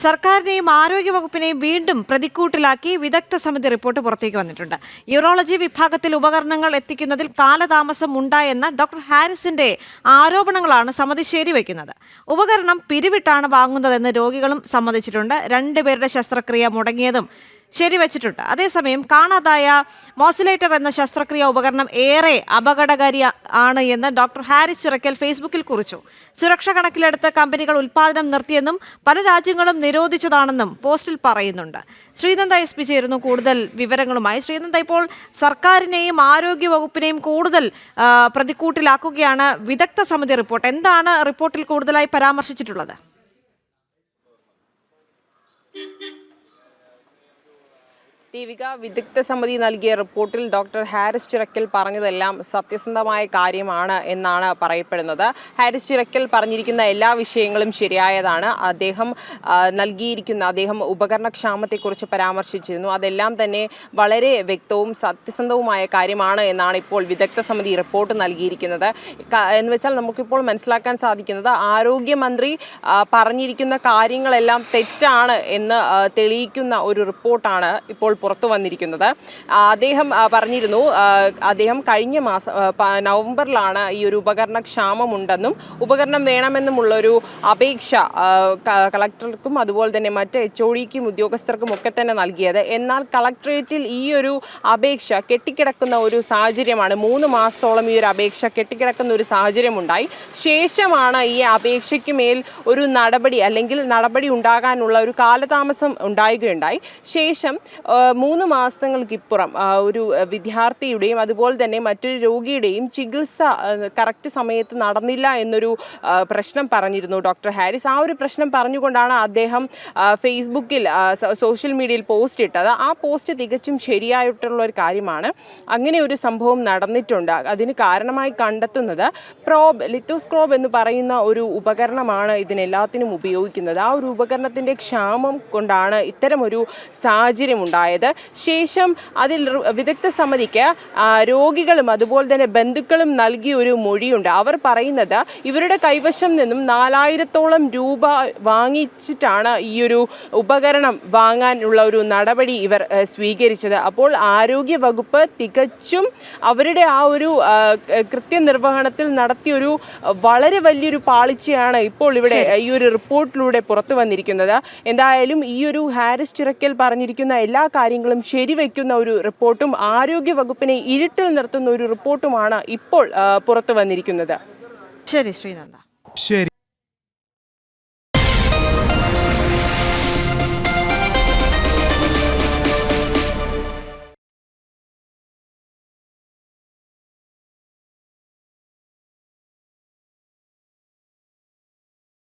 സർക്കാരിനെയും ആരോഗ്യവകുപ്പിനെയും വീണ്ടും പ്രതിക്കൂട്ടിലാക്കി വിദഗ്ധ സമിതി റിപ്പോർട്ട് പുറത്തേക്ക് വന്നിട്ടുണ്ട്. യൂറോളജി വിഭാഗത്തിൽ ഉപകരണങ്ങൾ എത്തിക്കുന്നതിൽ കാലതാമസം ഉണ്ടായെന്ന ഡോക്ടർ ഹാരിസിന്റെ ആരോപണങ്ങളാണ് സമിതി ശരിവെക്കുന്നത്. ഉപകരണം പിരിവിട്ടാണ് വാങ്ങുന്നതെന്ന് രോഗികളും സമ്മതിച്ചിട്ടുണ്ട്. 2 പേരുടെ ശസ്ത്രക്രിയ മുടങ്ങിയതും ശരിവച്ചിട്ടുണ്ട്. അതേസമയം കാണാതായ മോസിലേറ്റർ എന്ന ശസ്ത്രക്രിയ ഉപകരണം ഏറെ അപകടകാരി ആണ് എന്ന് ഡോക്ടർ ഹാരിസ് ചിറക്കൽ ഫേസ്ബുക്കിൽ കുറിച്ചു. സുരക്ഷ കണക്കിലെടുത്ത് കമ്പനികൾ ഉൽപ്പാദനം നിർത്തിയെന്നും പല രാജ്യങ്ങളും നിരോധിച്ചതാണെന്നും പോസ്റ്റിൽ പറയുന്നുണ്ട്. ശ്രീനന്ദ SP ചേരുന്നു കൂടുതൽ വിവരങ്ങളുമായി. ശ്രീനന്ദ, ഇപ്പോൾ സർക്കാരിനെയും ആരോഗ്യവകുപ്പിനെയും കൂടുതൽ പ്രതിക്കൂട്ടിലാക്കുകയാണ് വിദഗ്ധ സമിതി റിപ്പോർട്ട്. എന്താണ് റിപ്പോർട്ടിൽ കൂടുതലായി പരാമർശിച്ചിട്ടുള്ളത്? ദീപിക, വിദഗ്ധ സമിതി നൽകിയ റിപ്പോർട്ടിൽ ഡോക്ടർ ഹാരിസ് ചിറക്കൽ പറഞ്ഞതെല്ലാം സത്യസന്ധമായ കാര്യമാണ് എന്നാണ് പറയപ്പെടുന്നത്. ഹാരിസ് ചിറക്കൽ പറഞ്ഞിരിക്കുന്ന എല്ലാ വിഷയങ്ങളും ശരിയായതാണ്. അദ്ദേഹം ഉപകരണക്ഷാമത്തെക്കുറിച്ച് പരാമർശിച്ചിരുന്നു. അതെല്ലാം തന്നെ വളരെ വ്യക്തവും സത്യസന്ധവുമായ കാര്യമാണ് എന്നാണ് ഇപ്പോൾ വിദഗ്ധ സമിതി റിപ്പോർട്ട് നൽകിയിരിക്കുന്നത്. എന്ന് വെച്ചാൽ നമുക്കിപ്പോൾ മനസ്സിലാക്കാൻ സാധിക്കുന്നത് ആരോഗ്യമന്ത്രി പറഞ്ഞിരിക്കുന്ന കാര്യങ്ങളെല്ലാം തെറ്റാണ് എന്ന് തെളിയിക്കുന്ന ഒരു റിപ്പോർട്ടാണ് ഇപ്പോൾ പുറത്തു വന്നിരിക്കുന്നത്. അദ്ദേഹം പറഞ്ഞിരുന്നു, അദ്ദേഹം കഴിഞ്ഞ മാസം നവംബറിലാണ് ഈ ഒരു ഉപകരണക്ഷാമമുണ്ടെന്നും ഉപകരണം വേണമെന്നുമുള്ളൊരു അപേക്ഷ കളക്ടർക്കും അതുപോലെ തന്നെ മറ്റ് HODക്കും ഉദ്യോഗസ്ഥർക്കും ഒക്കെ തന്നെ നൽകിയത്. എന്നാൽ കളക്ടറേറ്റിൽ ഈ ഒരു അപേക്ഷ കെട്ടിക്കിടക്കുന്ന ഒരു സാഹചര്യമാണ്. 3 മാസത്തോളം ഈ ഒരു അപേക്ഷ കെട്ടിക്കിടക്കുന്ന ഒരു സാഹചര്യമുണ്ടായി. ശേഷമാണ് ഈ അപേക്ഷയ്ക്ക് മേൽ ഒരു നടപടി ഉണ്ടാകാനുള്ള ഒരു കാലതാമസം ഉണ്ടായി. ശേഷം 3 മാസങ്ങൾക്കിപ്പുറം ഒരു വിദ്യാർത്ഥിയുടെയും അതുപോലെ തന്നെ മറ്റൊരു രോഗിയുടെയും ചികിത്സ കറക്റ്റ് സമയത്ത് നടന്നില്ല എന്നൊരു പ്രശ്നം പറഞ്ഞിരുന്നു ഡോക്ടർ ഹാരിസ്. ആ ഒരു പ്രശ്നം പറഞ്ഞുകൊണ്ടാണ് അദ്ദേഹം ഫേസ്ബുക്കിൽ സോഷ്യൽ മീഡിയയിൽ പോസ്റ്റ് ഇട്ടത്. ആ പോസ്റ്റ് തികച്ചും ശരിയായിട്ടുള്ള ഒരു കാര്യമാണ്. അങ്ങനെ ഒരു സംഭവം നടന്നിട്ടുണ്ട്. അതിന് കാരണമായി കണ്ടെത്തുന്നത് ലിത്തോസ്കോപ്പ് എന്ന് പറയുന്ന ഒരു ഉപകരണമാണ് ഇതിനെല്ലാത്തിനും ഉപയോഗിക്കുന്നത്. ആ ഒരു ഉപകരണത്തിൻ്റെ ക്ഷാമം കൊണ്ടാണ് ഇത്തരമൊരു സാഹചര്യം ഉണ്ടായത്. ശേഷം അതിൽ വിദഗ്ധ സമിതിക്ക് രോഗികളും അതുപോലെ തന്നെ ബന്ധുക്കളും നൽകിയ ഒരു മൊഴിയുണ്ട്. അവർ പറയുന്നത് ഇവരുടെ കൈവശം നിന്നും 4000-ഓളം രൂപ വാങ്ങിച്ചിട്ടാണ് ഈ ഒരു ഉപകരണം വാങ്ങാനുള്ള ഒരു നടപടി ഇവർ സ്വീകരിച്ചത്. അപ്പോൾ ആരോഗ്യ വകുപ്പ് തികച്ചും അവരുടെ ആ ഒരു കൃത്യനിർവഹണത്തിൽ നടത്തിയൊരു വളരെ വലിയൊരു പാളിച്ചയാണ് ഇപ്പോൾ ഇവിടെ ഈ ഒരു റിപ്പോർട്ടിലൂടെ പുറത്തു വന്നിരിക്കുന്നത്. എന്തായാലും ഈ ഒരു ഹാരിസ് ചിറക്കൽ പറഞ്ഞിരിക്കുന്ന എല്ലാ കാര്യങ്ങളും ശരിവെക്കുന്ന ഒരു റിപ്പോർട്ടും ആരോഗ്യ വകുപ്പിനെ ഇരുട്ടിൽ നിർത്തുന്ന ഒരു റിപ്പോർട്ടുമാണ് ഇപ്പോൾ പുറത്തു വന്നിരിക്കുന്നത്. ശരി ശ്രീനന്ദ. ശരി.